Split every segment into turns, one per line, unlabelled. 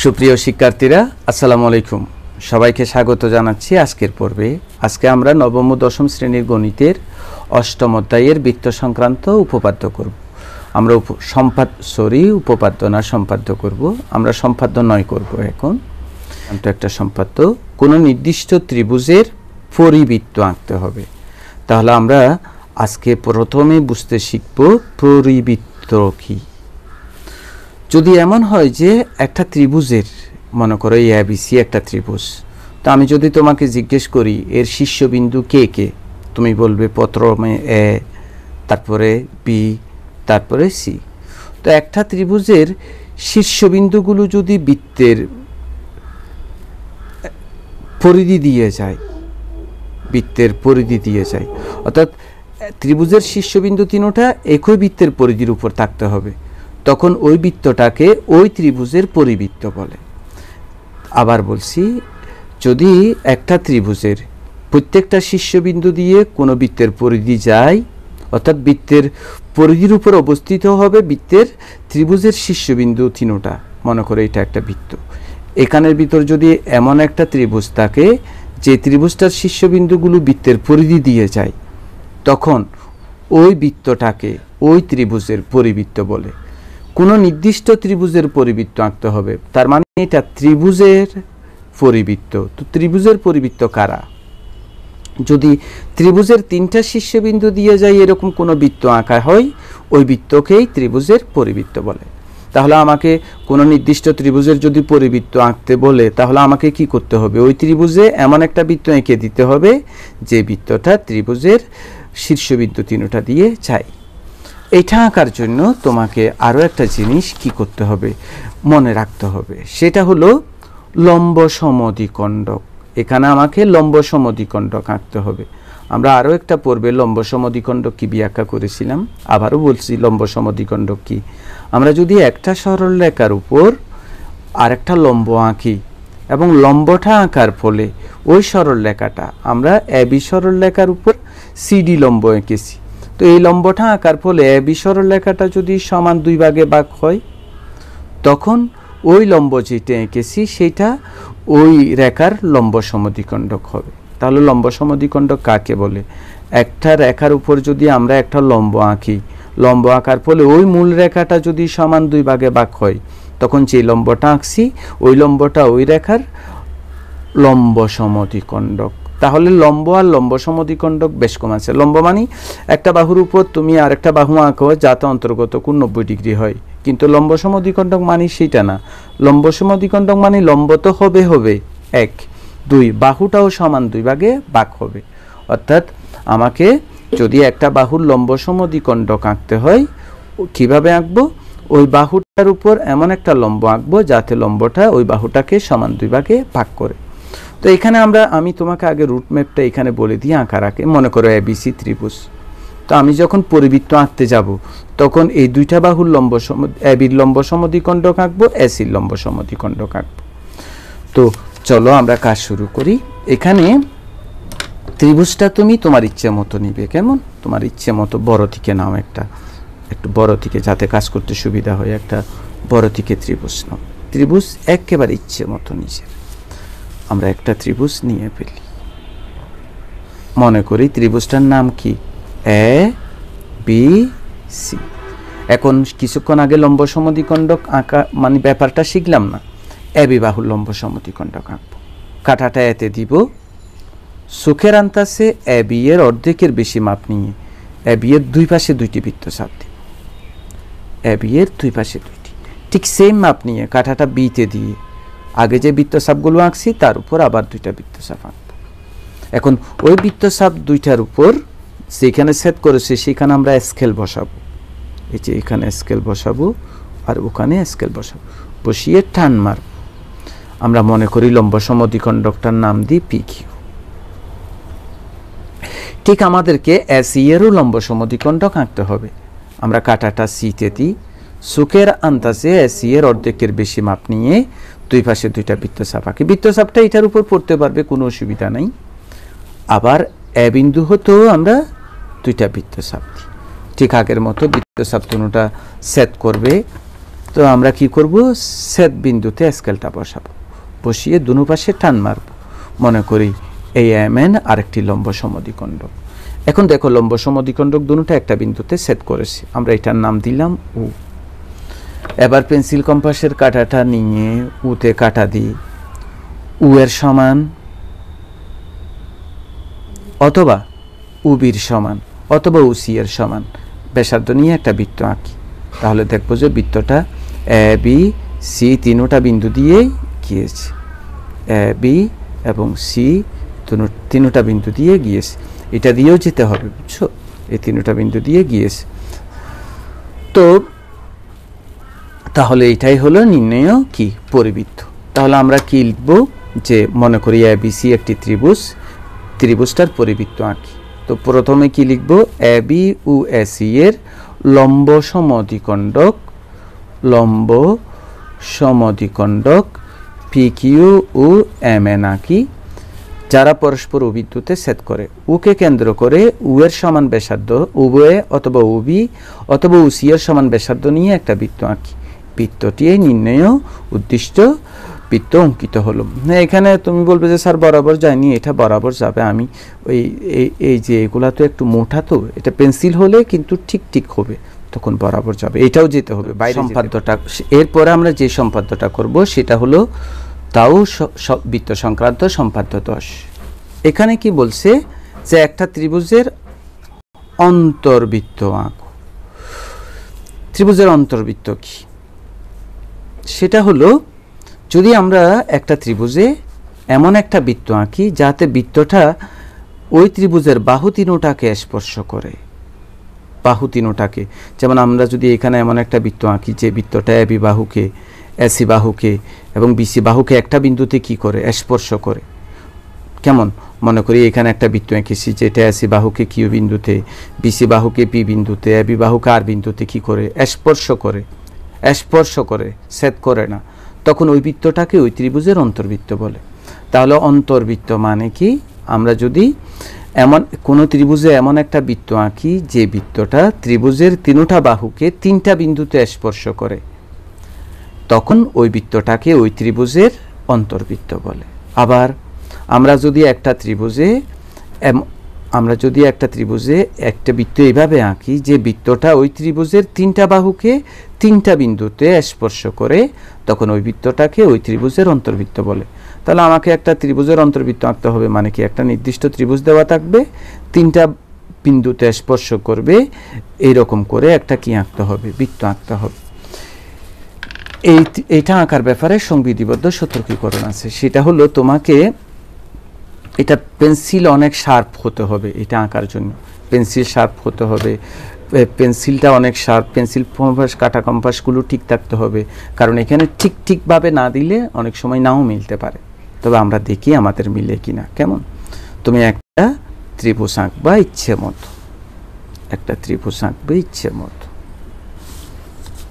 সুপ্রিয় শিক্ষার্থীরা আসসালামু আলাইকুম। সবাইকে স্বাগত জানাচ্ছি আজকের পর্বে। আজকে আমরা নবম ও দশম শ্রেণীর গণিতের অষ্টম অধ্যায়ের বৃত্ত সংক্রান্ত উপপাদ্য করব। আমরা উপপাদ্য না সম্পাদ্য করব। আমরা সম্পাদ্য নয় করব। এখন একটা সম্পাদ্য, কোনো নির্দিষ্ট ত্রিভুজের পরিবৃত্ত আঁকতে হবে। তাহলে আমরা আজকে প্রথমে বুঝতে শিখব পরিবৃত্ত কি। যদি এমন হয় যে একটা ত্রিভুজের, মনে করো এবিসি একটা ত্রিভুজ, তো আমি যদি তোমাকে জিজ্ঞেস করি এর শীর্ষবিন্দু কে কে, তুমি বলবে প্রথমে এ, তারপরে বি, তারপরে সি। তো একটা ত্রিভুজের শীর্ষবিন্দুগুলো যদি বৃত্তের পরিধি দিয়ে যায়, অর্থাৎ ত্রিভুজের শীর্ষবিন্দু তিনটা একই বৃত্তের পরিধির উপর থাকতে হবে, তখন ওই বৃত্তটাকে ওই ত্রিভুজের পরিবৃত্ত বলে। আবার বলছি, যদি একটা ত্রিভুজের প্রত্যেকটা শীর্ষবিন্দু দিয়ে কোনো বৃত্তের পরিধি যায়, অর্থাৎ বৃত্তের পরিধির উপর অবস্থিত হবে বৃত্তের ত্রিভুজের শীর্ষবিন্দু তিনটা, মনে করে এটা একটা বৃত্ত। এখানের ভিতর যদি এমন একটা ত্রিভুজ থাকে যে ত্রিভুজটার শীর্ষবিন্দুগুলো বৃত্তের পরিধি দিয়ে যায়, তখন ওই বৃত্তটাকে ওই ত্রিভুজের পরিবৃত্ত বলে। কোনো নির্দিষ্ট ত্রিভুজের পরিবৃত্ত আঁকতে হবে, তার মানে এটা ত্রিভুজের পরিবৃত্ত। তো ত্রিভুজের পরিবৃত্ত কারা? যদি ত্রিভুজের তিনটা শীর্ষবিন্দু দিয়ে যায় এরকম কোনো বৃত্ত আঁকা হয়, ওই বৃত্তকেই ত্রিভুজের পরিবৃত্ত বলে। তাহলে আমাকে কোনো নির্দিষ্ট ত্রিভুজের যদি পরিবৃত্ত আঁকতে বলে, তাহলে আমাকে কি করতে হবে? ওই ত্রিভুজে এমন একটা বৃত্ত এঁকে দিতে হবে যে বৃত্তটা ত্রিভুজের শীর্ষবিন্দু তিনটা দিয়ে যায়। এটা আঁকার জন্য তোমাকে আরও একটা জিনিস কি করতে হবে, মনে রাখতে হবে, সেটা হলো লম্ব সমদ্বিখণ্ডক। এখানে আমাকে লম্ব সমদ্বিখণ্ডক আঁকতে হবে। আমরা আরও একটা পর্বে লম্ব সমদ্বিখণ্ডক কি ব্যাখ্যা করেছিলাম, আবারও বলছি লম্ব সমদ্বিখণ্ডক কি। আমরা যদি একটা সরল রেখার উপর আরেকটা লম্ব আঁকি এবং লম্বটা আঁকার ফলে ওই সরল রেখাটা আমরা এবি সরল রেখার উপর সিডি লম্ব এঁকেছি, তো এই লম্বটা আঁকার ফলে এবি সরল রেখাটা যদি সমান দুই ভাগে ভাগ হয়, তখন ওই লম্ব যেটা এঁকেছি সেটা ওই রেখার লম্ব সমদ্বিখণ্ডক হবে। তাহলে লম্ব সমদ্বিখণ্ডক কাকে বলে? একটা রেখার উপর যদি আমরা একটা লম্ব আঁকি, লম্ব আঁকার ফলে ওই মূল রেখাটা যদি সমান দুই ভাগে ভাগ হয়, তখন যে লম্বটা আঁকছি ওই লম্বটা ওই রেখার লম্ব সমদ্বিখণ্ডক। তাহলে লম্ব আর লম্ব সমদ্বিখণ্ডক বেশ কম আছে। লম্ব মানে একটা বাহুর উপর তুমি আরেকটা বাহু আঁকো যাতে অন্তর্গত কোণ 90 ডিগ্রি হয়, কিন্তু লম্ব সমদ্বিখণ্ডক মানে সেটা না। লম্ব সমদ্বিখণ্ডক মানে লম্ব তো হবে 1, 2, বাহুটাও সমান দুই ভাগে ভাগ হবে। অর্থাৎ আমাকে যদি একটা বাহুর লম্ব সমদ্বিখণ্ডক আঁকতে হয়, কিভাবে আঁকবো? ওই বাহুটার উপর এমন একটা লম্ব আঁকবো যাতে লম্বটা ওই বাহুটাকে সমান দুই ভাগে ভাগ করে। তো এখানে আমি তোমাকে আগে রুট ম্যাপটা এখানে বলে দিই আঁকার আগে। মনে করো এবিসি ত্রিভুজ, তো আমি যখন পরিবৃত্ত আঁকতে যাব তখন এই দুইটা বাহুর এবির লম্ব সমদ্বিখণ্ডক আঁকবো, এসির লম্ব সমদ্বিখণ্ডক আঁকবো। তো চলো আমরা কাজ শুরু করি। এখানে ত্রিভুজটা তুমি তোমার ইচ্ছে মতো নিবে। কেমন? তোমার ইচ্ছে মতো বড় থেকে নাও, একটু বড় থেকে, যাতে কাজ করতে সুবিধা হয়। একটা বড় থেকে ত্রিভুজ নাও। ত্রিভুজ একেবারে ইচ্ছে মতো নিজের। আমরা একটা ত্রিভুজ নিয়ে ফেলি। মনে করি ত্রিভুজটার নাম কি? A B C. এখন কিছুক্ষণ আগে লম্ব সমদ্বিখণ্ডক আঁকা মানে ব্যাপারটা শিখলাম না। এবি বাহুর লম্ব সমদ্বিখণ্ডক আঁকবো। কাঁটাটা এতে দিব, চোখের আন্তাসে এবি এর অর্ধেকের বেশি মাপ নিয়ে এবি এর দুই পাশে দুইটি বৃত্তচাপ দিব। এবি এর দুই পাশে দুইটি, ঠিক সেম মাপ নিয়ে কাঁটাটা বিতে দিয়ে আগে যে বৃত্তচাপগুলো আঁকছি তার উপর আবার দুইটা বৃত্তচাপ আঁকব। এখন ওই বৃত্তচাপ দুইটার উপর যেখানে ছেদ করেছে সেখানে আমরা স্কেল বসাবো। এই যে এখানে স্কেল বসাবো আর ওখানে স্কেল বসাবো, বসিয়ে টান মারব। আমরা মনে করি লম্ব সমদ্বিখণ্ডকটার নাম দিই পি কিউ। ঠিক আমাদেরকে এসি এরও লম্ব সমদ্বিখণ্ডক আঁকতে হবে। আমরা কাঁটাটা সিতে দিই, চোখের আন্দাজে এসি এর অর্ধেকের বেশি মাপ নিয়ে দুই পাশে দুইটা বৃত্তচাপ আঁকি। বৃত্তচাপটা এটার উপর পড়তে পারবে, কোনো অসুবিধা নাই। আবার এ বিন্দু হতেও আমরা দুইটা বৃত্তচাপ দিই। ঠিক আগের মতো বৃত্তচাপ দুটোটা সেট করবে। তো আমরা কি করব, ছেদ বিন্দুতে স্কেলটা বসাবো, বসিয়ে দুনো পাশে টান মারব, মনে করি এই এমএন আরেকটি লম্ব সমদ্বিখণ্ডক। এখন দেখো লম্ব সমদ্বিখণ্ডক দুটোটা একটা বিন্দুতে ছেদ করেছে, আমরা এটার নাম দিলাম উ। এবার পেন্সিল কম্পাসের কাঁটাটা নিয়ে উতে কাটা দিই, উ এর সমান অথবা উবির সমান অথবা উসি এর সমান ব্যাসার্ধ নিয়ে একটা বৃত্ত আঁকি। তাহলে দেখবো যে বৃত্তটা এ বি সি তিনোটা বিন্দু দিয়েই গিয়েছে, এ বি এবং সি তিনোটা বিন্দু দিয়ে গিয়েছে। এটা দিয়েও যেতে হবে, বুঝছো, এই তিনোটা বিন্দু দিয়ে গিয়েছে। তো তাহলে এটাই হলো নির্ণয় কি, পরিবৃত্ত। তাহলে আমরা কি লিখব, যে মনে করি এ বি সি একটি ত্রিভুজ, ত্রিভুজটার পরিবৃত্ত আঁকি। তো প্রথমে কি লিখব, A B O A C এর লম্ব সমদ্বিখণ্ডক, লম্ব সমদ্বিখণ্ডক পি কিউ ও এম এন আঁকি, যারা পরস্পর বিন্দুতে ছেদ করে। উকে কেন্দ্র করে উ এর সমান ব্যাসার্ধ, উভয়ে অথবা উবি অথবা উসি এর সমান ব্যাসার্ধ নিয়ে একটা বৃত্ত আঁকি। বৃত্তটি নির্ণয় উদ্দিষ্ট বৃত্ত অঙ্কিত হলো। এখানে তুমি বলবে যে স্যার বরাবর যায়নি, এটা বরাবর যাবে। আমি ওই এই যে এগুলা তো একটু মোটা, তো এটা পেন্সিল হলে কিন্তু ঠিক ঠিক হবে, তখন বরাবর যাবে, এটাও যেতে হবে বাইরে। সম্পাদ্যটা এরপরে আমরা যে সম্পাদ্যটা করব সেটা হলো তাও বৃত্ত সংক্রান্ত সম্পাদ্য 10। এখানে কি বলছে যে একটা ত্রিভুজের অন্তর্বৃত্ত আঁকো। ত্রিভুজের অন্তর্বৃত্ত কি, সেটা হলো যদি আমরা একটা ত্রিভুজে এমন একটা বৃত্ত আঁকি যাতে বৃত্তটা ওই ত্রিভুজের বাহু তিনোটাকে স্পর্শ করে, বাহু তিনোটাকে। যেমন আমরা যদি এখানে এমন একটা বৃত্ত আঁকি যে বৃত্তটা এবি বাহুকে, এসি বাহুকে এবং বিসি বাহুকে একটা বিন্দুতে কি করে, স্পর্শ করে। কেমন, মনে করি এখানে একটা বৃত্ত এঁকেছি যেটা এসি বাহুকে কিউ বিন্দুতে, বিসি বাহুকে পি বিন্দুতে, এবি বাহুকে আর বিন্দুতে কি করে, স্পর্শ করে, স্পর্শ করে, ছেদ করে না, তখন ওই বৃত্তটাকে ওই ত্রিভুজের অন্তর্বৃত্ত বলে। তাহলে অন্তর্বৃত্ত মানে কি, আমরা যদি এমন কোনো ত্রিভুজে এমন একটা বৃত্ত আঁকি যে বৃত্তটা ত্রিভুজের তিনোটা বাহুকে তিনটা বিন্দুতে স্পর্শ করে, তখন ওই বৃত্তটাকে ওই ত্রিভুজের অন্তর্বৃত্ত বলে। আবার আমরা যদি একটা ত্রিভুজে একটা বৃত্ত এইভাবে আঁকি যে বৃত্তটা ওই ত্রিভুজের তিনটা বাহুকে তিনটা বিন্দুতে স্পর্শ করে, তখন ওই বৃত্তটাকে ওই ত্রিভুজের অন্তর্বৃত্ত বলে। তাহলে আমাকে একটা ত্রিভুজের অন্তর্বৃত্ত আঁকতে হবে, মানে কি একটা নির্দিষ্ট ত্রিভুজ দেওয়া থাকবে, তিনটা বিন্দুতে স্পর্শ করবে, এইরকম করে একটা কি আঁকতে হবে, বৃত্ত আঁকতে হবে। এইটা আঁকার ব্যাপারে সংবিধিবদ্ধ সতর্কীকরণ আছে। সেটা হলো তোমাকে এটা পেন্সিল অনেক শার্প হতে হবে, এটা আঁকার জন্য পেন্সিল শার্প হতে হবে, পেন্সিলটা অনেক শার্প, পেন্সিল কম্পাস কাটা কম্পাসগুলো ঠিক থাকতে হবে, কারণ এখানে ঠিক ঠিকভাবে না দিলে অনেক সময় নাও মিলতে পারে। তবে আমরা দেখি আমাদের মিলে কিনা। কেমন, তুমি একটা ত্রিভুজ আঁকবা ইচ্ছে মতো, একটা ত্রিভুজ আঁকবে ইচ্ছে মতো,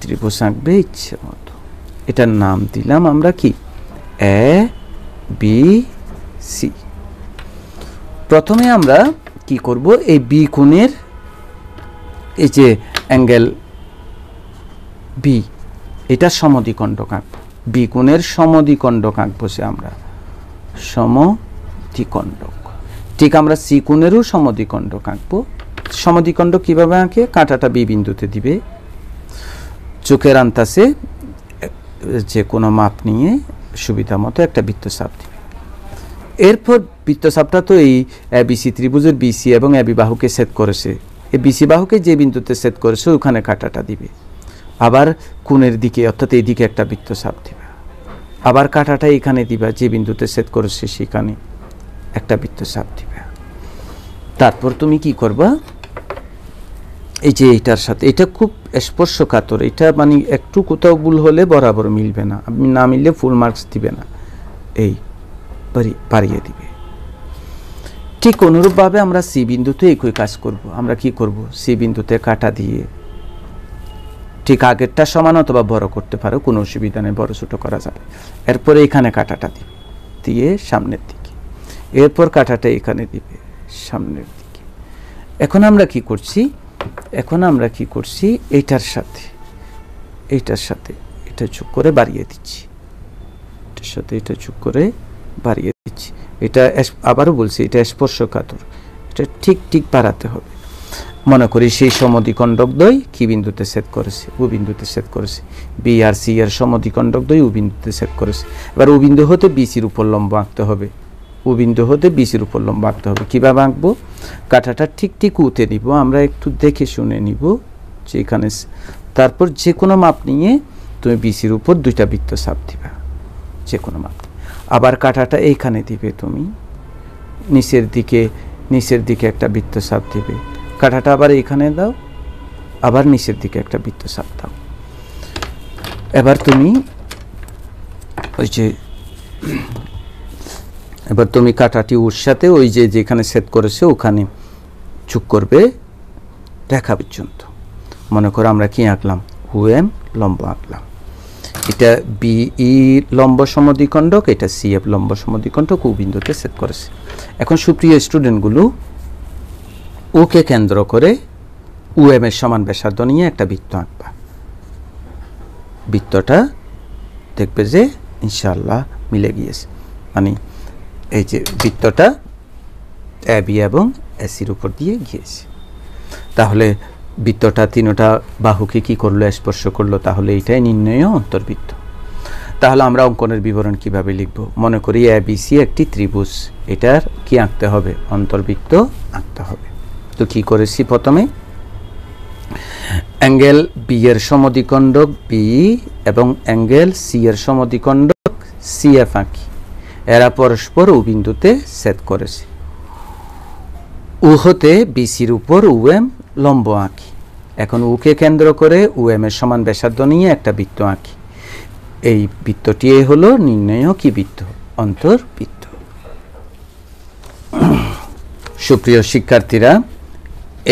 ত্রিভুজ আঁকবে ইচ্ছে মতো। এটার নাম দিলাম আমরা কি, এ বি সি। প্রথমে আমরা কি করব, এই বি কোণের এই যে অ্যাঙ্গেল বি, এটা সমদ্বিখণ্ডক আঁকবো, বি কোণের সমদ্বিখণ্ডক আঁকবো, সে আমরা সমদ্বিখণ্ডক। ঠিক আমরা সি কোণেরও সমদ্বিখণ্ডক আঁকবো। সমদ্বিখণ্ডক কিভাবে আঁকে, কাঁটাটা বি বিন্দুতে দিবে, চোখের আন্তাসে যে কোনো মাপ নিয়ে সুবিধা মতো একটা বৃত্তচাপ দিবে। এরপর বৃত্তচাপটা তো এই বিসি ত্রিভুজের বিসি এবং এবি বাহুকে ছেদ করেছে, এই বিসি বাহুকে যে বিন্দুতে ছেদ করেছে ওখানে কাঁটাটা দিবে। আবার কোণের দিকে অর্থাৎ এই দিকে একটা বৃত্তচাপ দিবে, আবার কাঁটাটা এখানে দিবা, যে বিন্দুতে ছেদ করেছে সেখানে একটা বৃত্তচাপ দিবে। তারপর তুমি কি করবা, এই যে এইটার সাথে, এটা খুব স্পর্শকাতর, এটা মানে একটু কোথাও ভুল হলে বরাবর মিলবে না, আপনি না মিললে ফুল মার্কস দিবে না, এই পারিয়ে দিবে। ঠিক অনুরূপভাবে আমরা সি বিন্দুতে একই কাজ করব। আমরা কি করব, সি বিন্দুতে কাটা দিয়ে ঠিক আগেরটা সমান অথবা বড় করতে পারো, কোনো অসুবিধা নেই, বড় ছোট করা যাবে। এরপরে এখানে কাটাটা দিবে, দিয়ে সামনের দিকে, এরপর কাটাটা এখানে দিবে সামনের দিকে। এখন আমরা কি করছি, এইটার সাথে এটা যোগ করে বাড়িয়ে দিচ্ছি, এটার সাথে এটা যোগ করে বাড়িয়ে দিচ্ছি। এটা আবারও বলছি, এটা স্পর্শকাতর, এটা ঠিক ঠিক বাড়াতে হবে। মনে করি সেই সমদ্বিখণ্ডক দ্বয় কি বিন্দুতে ছেদ করেছে? ও বিন্দুতে ছেদ করেছে। বি আর সি এর সমদ্বিখণ্ডক দ্বয় ও বিন্দুতে ছেদ করেছে। এবার ও বিন্দু হতে বিসির উপর লম্ব আঁকতে হবে। ও বিন্দু হতে বিসির উপর লম্ব আঁকতে হবে। কীভাবে আঁকবো? কাঁটাটা ঠিক ঠিক উতে নিব, আমরা একটু দেখে শুনে নিব যে এখানে, তারপর যে কোনো মাপ নিয়ে তুমি বিসির উপর দুইটা বৃত্ত চাপ দিবা, যে কোনো মাপ। আবার কাঁটাটা এইখানে দিবে, তুমি নিচের দিকে একটা বৃত্ত চাপ দিবে, কাঁটাটা আবার এইখানে দাও, আবার নিচের দিকে একটা বৃত্ত চাপ দাও। এবার তুমি ওই যে কাঁটাটি ওর সাথে ওই যে যেখানে ছেদ করেছে ওখানে যোগ করবে রেখা পর্যন্ত। মনে করো আমরা কি আঁকলাম? ওএম লম্ব আঁকলাম। এটা বিই লম্ব সমদ্বিখণ্ডক, এটা সিএফ লম্ব সমদ্বিখণ্ডক, ও বিন্দুতে ছেদ করেছে। এখন সুপ্রিয় স্টুডেন্টগুলো, ওকে কেন্দ্র করে ওএম এর সমান ব্যাসার্ধ নিয়ে একটা বৃত্ত আঁকবা। বৃত্তটা দেখবে যে ইনশাআল্লাহ মিলে গিয়েছে, মানে এই যে বৃত্তটা এবি এবং এসির উপর দিয়ে গিয়েছে। তাহলে বৃত্তটা তিনটা বাহুকে কি করলো? স্পর্শ করলো। তাহলে এইটাই নির্ণয় অন্তর্বৃত্ত। তাহলে আমরা অঙ্কনের বিবরণ কিভাবে লিখব? মনে করি এবিসি একটি ত্রিভুজ, এটার কি আঁকতে হবে? অন্তর্বৃত্ত আঁকতে হবে। তো কি করেছি? প্রথমে অ্যাঙ্গেল বি এর সমদ্বিখণ্ডক বি এবং অ্যাঙ্গেল সি এর সমদ্বিখণ্ডক সিএফ আঁকি। এরা পরস্পর ও বিন্দুতে ছেদ করেছে। ও হতে বিসির উপর ওএম লম্ব আঁকি। এখন ওকে কেন্দ্র করে ওএম এর সমান ব্যাসার্ধ নিয়ে একটা বৃত্ত আঁকি। এই বৃত্তটি হলো নির্ণয় কি বৃত্ত? অন্তর্বৃত্ত। সুপ্রিয় শিক্ষার্থীরা,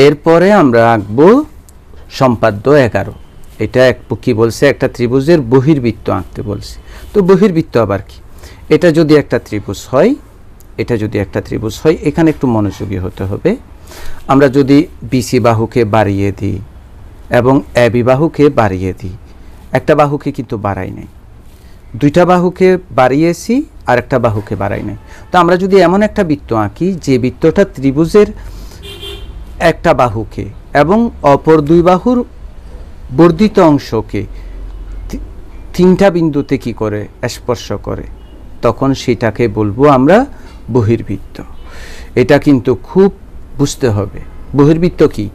এরপরে আমরা আঁকবো সম্পাদ্য 11। এটা কি বলছে? একটা ত্রিভুজের বহির্বৃত্ত আঁকতে বলছে। তো বহির্বৃত্ত আবার কি? এটা যদি একটা ত্রিভুজ হয়, এখানে একটু মনোযোগী হতে হবে। আমরা যদি বিসি বাহুকে বাড়িয়ে দিই এবং এবি বাহুকে বাড়িয়ে দিই, একটা বাহুকে কিন্তু বাড়াই নাই, দুইটা বাহুকে বাড়িয়েছি আর একটা বাহুকে বাড়াই নাই। তো আমরা যদি এমন একটা বৃত্ত আঁকি যে বৃত্তটা ত্রিভুজের একটা বাহুকে এবং অপর দুই বাহুর বর্ধিত অংশকে তিনটা বিন্দুতে কি করে? স্পর্শ করে, তখন সেটাকে বলবো আমরা বহির্বৃত্ত। এটা কিন্তু খুব বুঝতে হবে। বহির্বৃত্ত কি?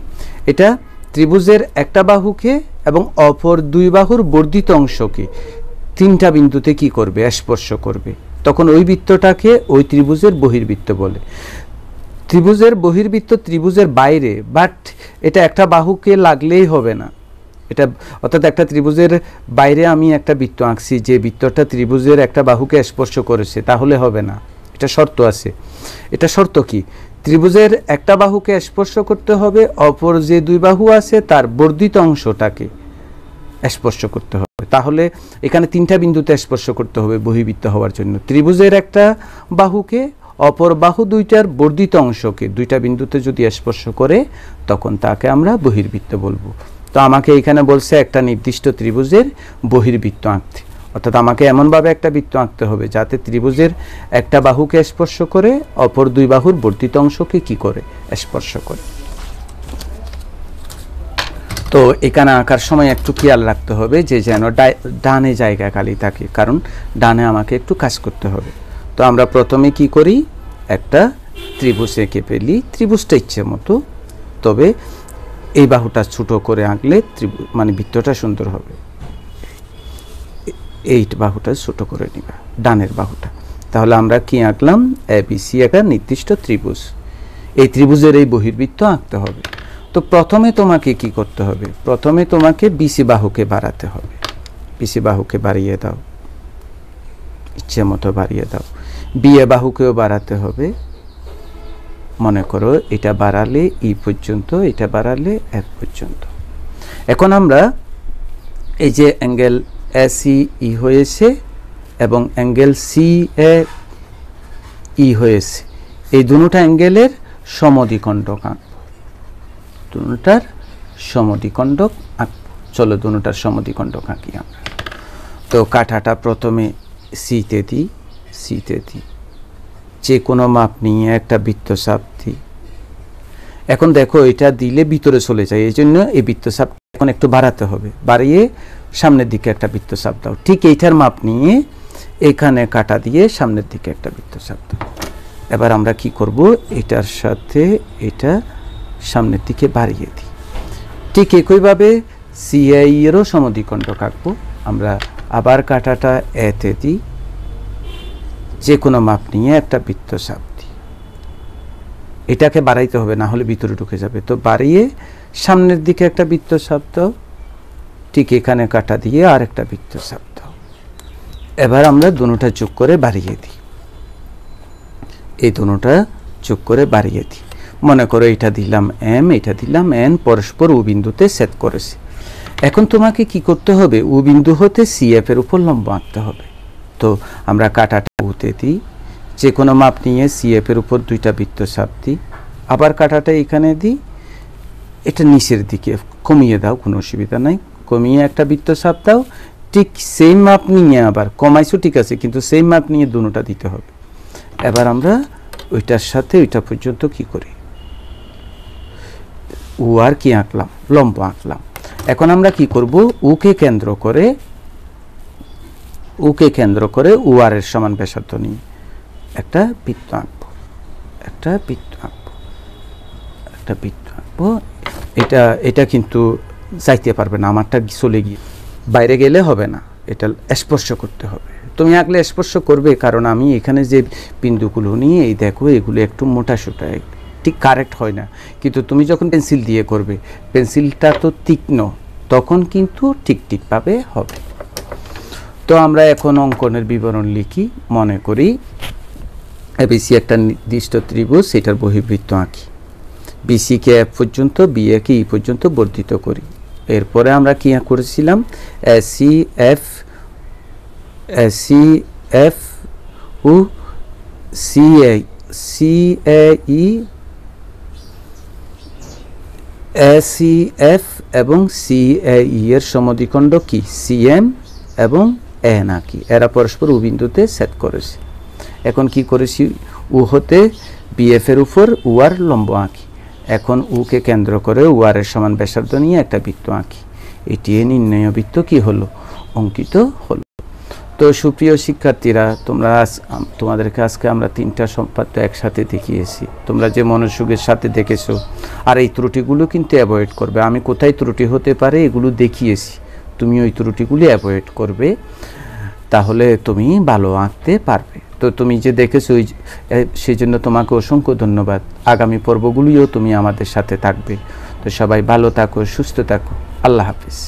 এটা ত্রিভুজের একটা বাহুকে এবং অপর দুই বাহুর বর্ধিত অংশকে তিনটা বিন্দুতে কি করবে? স্পর্শ করবে, তখন ওই বৃত্তটাকে ওই ত্রিভুজের বহির্বৃত্ত বলে। ত্রিভুজের বহির্বৃত্ত ত্রিভুজের বাইরে, বাট এটা একটা বাহুকে লাগলেই হবে না। এটা অর্থাৎ একটা ত্রিভুজের বাইরে আমি একটা বৃত্ত আঁকছি যে বৃত্তটা ত্রিভুজের একটা বাহুকে স্পর্শ করেছে, তাহলে হবে না। এটা শর্ত আছে। এটা শর্ত কি? ত্রিভুজের একটা বাহুকে স্পর্শ করতে হবে, অপর যে দুই বাহু আছে তার বর্ধিত অংশটাকে স্পর্শ করতে হবে। তাহলে এখানে তিনটা বিন্দুতে স্পর্শ করতে হবে বহির্বৃত্ত হওয়ার জন্য। ত্রিভুজের একটা বাহুকে, অপর বাহু দুইটার বর্ধিত অংশকে দুইটা বিন্দুতে যদি স্পর্শ করে, তখন তাকে আমরা বহির্বৃত্ত বলবো। তো আমাকে এখানে বলছে একটা নির্দিষ্ট ত্রিভুজের বহির্বৃত্ত আঁকতে, অর্থাৎ আমাকে এমনভাবে একটা বৃত্ত আঁকতে হবে যাতে ত্রিভুজের একটা বাহুকে স্পর্শ করে, অপর দুই বাহুর বর্ধিত অংশকে কি করে? স্পর্শ করে। তো এখানে আঁকার সময় একটু খেয়াল রাখতে হবে যে যেন ডানে জায়গা খালি থাকে, কারণ ডানে আমাকে একটু কাজ করতে হবে। তো আমরা প্রথমে কি করি? একটা ত্রিভুজ এঁকে ফেলি, ত্রিভুজটা ইচ্ছে মতো, তবে এই বাহুটা ছোট করে আঁকলে মানে বৃত্তটা সুন্দর হবে। এই বাহুটা ছোট করে নিবা, ডানের বাহুটা। তাহলে আমরা কি আঁকলাম? এবিসি একটা নির্দিষ্ট ত্রিভুজ। এই ত্রিভুজের এই বহির্বৃত্ত আঁকতে হবে। তো প্রথমে তোমাকে কি করতে হবে? প্রথমে তোমাকে বিসি বাহুকে বাড়াতে হবে। বিসি বাহুকে বাড়িয়ে দাও, ইচ্ছে মতো বাড়িয়ে দাও। বিএ বাহুকেও বাড়াতে হবে। মনে করো এটা বাড়ালে ই পর্যন্ত, এটা বাড়ালে এফ পর্যন্ত। এখন আমরা এই যে অ্যাঙ্গেল এসি ই হয়েছে এবং অ্যাঙ্গেল সি এ ই হয়েছে, এই দুটোটা অ্যাঙ্গেলের সমদ্বিখণ্ডক আঁকব। দুটোটার সমদ্বিখণ্ডক আঁকব। চলো দুটোটার সমদ্বিখণ্ডক আঁকি আমরা। তো কাঁটাটা প্রথমে সিতে দিই, যে কোনো মাপ নিয়ে একটা বৃত্তচাপ দিই। এখন দেখো এটা দিলে ভিতরে চলে যায়, এই জন্য এই বৃত্তচাপ এখন একটু বাড়াতে হবে, বাড়িয়ে সামনের দিকে একটা বৃত্তচাপ দাও। ঠিক এইটার মাপ নিয়ে এখানে কাটা দিয়ে সামনের দিকে একটা বৃত্তচাপ দাও। এবার আমরা কি করব, এটার সাথে এটা সামনের দিকে বাড়িয়ে দিই। ঠিক একইভাবে সিআই এরও সমদ্বিখণ্ডক আঁকবো। আমরা আবার কাটাটা এতে দিই, যে কোনো মাপ নিয়ে একটা বৃত্তচাপ দিই। এটাকে বাড়াইতে হবে, না হলে ভিতরে ঢুকে যাবে। তো বাড়িয়ে সামনের দিকে একটা বৃত্তচাপ দাও, ঠিক এখানে কাটা দিয়ে আর একটা বৃত্তচাপ দাও। এবার আমরা দুটোটা যোগ করে বাড়িয়ে দিই, এই দুটোটা যোগ করে বাড়িয়ে দিই। মনে করো এটা দিলাম এম, এটা দিলাম এন, পরস্পর ও বিন্দুতে সেট করেছে। এখন তোমাকে কি করতে হবে, ও বিন্দু হতে সিএফ এর উপর লম্ব আঁকতে হবে। তো আমরা কাটাটা উতে দিই, যে কোনো মাপ নিয়ে সিএফ এর উপর দুইটা বৃত্তচাপ দিই, আবার কাটাটা এখানে দিই, এটা নিচের দিকে কমিয়ে দাও, কোনো অসুবিধা নাই, কমিয়ে একটা বৃত্তচাপ দাও। ঠিক সেম মাপ নিয়ে আবার কমাইছো, ঠিক আছে, কিন্তু সেম মাপ নিয়ে দুটোটা দিতে হবে। এবার আমরা ওইটার সাথে ওইটা পর্যন্ত কি করি, ও আর কি আঁকলাম, লম্ব আঁকলাম। এখন আমরা কি করব, ওকে কেন্দ্র করে ও আর এর সমান ব্যাসার্ধ নিয়ে একটা বৃত্ত আঁকবো, এটা কিন্তু যাইতে পারবে না, আমারটা চলে গিয়ে বাইরে গেলে হবে না, এটা স্পর্শ করতে হবে। তুমি আঁকলে স্পর্শ করবে, কারণ আমি এখানে যে বিন্দুগুলো নিয়ে এই দেখো, এগুলো একটু মোটা সোটা, ঠিক কারেক্ট হয় না। কিন্তু তুমি যখন পেন্সিল দিয়ে করবে, পেন্সিলটা তো তীক্ষ্ণ, তখন কিন্তু ঠিকভাবে হবে। তো আমরা এখন অঙ্কনের বিবরণ লিখি। মনে করি এবিসি একটা নির্দিষ্ট ত্রিভুজ, সেটার বহির্বৃত্ত আঁকি। বিসিকে এফ পর্যন্ত, বিএকে ই পর্যন্ত বর্ধিত করি। এরপরে আমরা কি করেছিলাম, এসি এফ ও সিএই এসিএফ এবং সিএই এর সমদ্বিখণ্ডক কি, সিএম এবং এন আঁকি। এরা পরস্পর ও বিন্দুতে সেট করেছে। এখন কি করেছি, ও হতে বিএফ এর উপর ও আর লম্ব আঁকি। এখন ওকে কেন্দ্র করে ও আর এর সমান ব্যাসার্ধ নিয়ে একটা বৃত্ত আঁকি। এটি নির্ণয় বৃত্ত কি হলো, অঙ্কিত হলো। তো সুপ্রিয় শিক্ষার্থীরা, তোমাদেরকে আজকে আমরা তিনটা সম্পাদ্য একসাথে দেখিয়েছি। তোমরা যে মনোযোগের সাথে দেখেছো, আর এই ত্রুটিগুলো কিন্তু অ্যাভয়েড করবে। আমি কোথায় ত্রুটি হতে পারে এগুলো দেখিয়েছি, তুমি ওই ত্রুটিগুলি অ্যাভয়েড করবে, তাহলে তুমি ভালো আঁকতে পারবে। তো তুমি যে দেখেছো, সেই জন্য তোমাকে অসংখ্য ধন্যবাদ। আগামী পর্বগুলিও তুমি আমাদের সাথে থাকবে। তো সবাই ভালো থাকো, সুস্থ থাকো, আল্লাহ হাফিজ।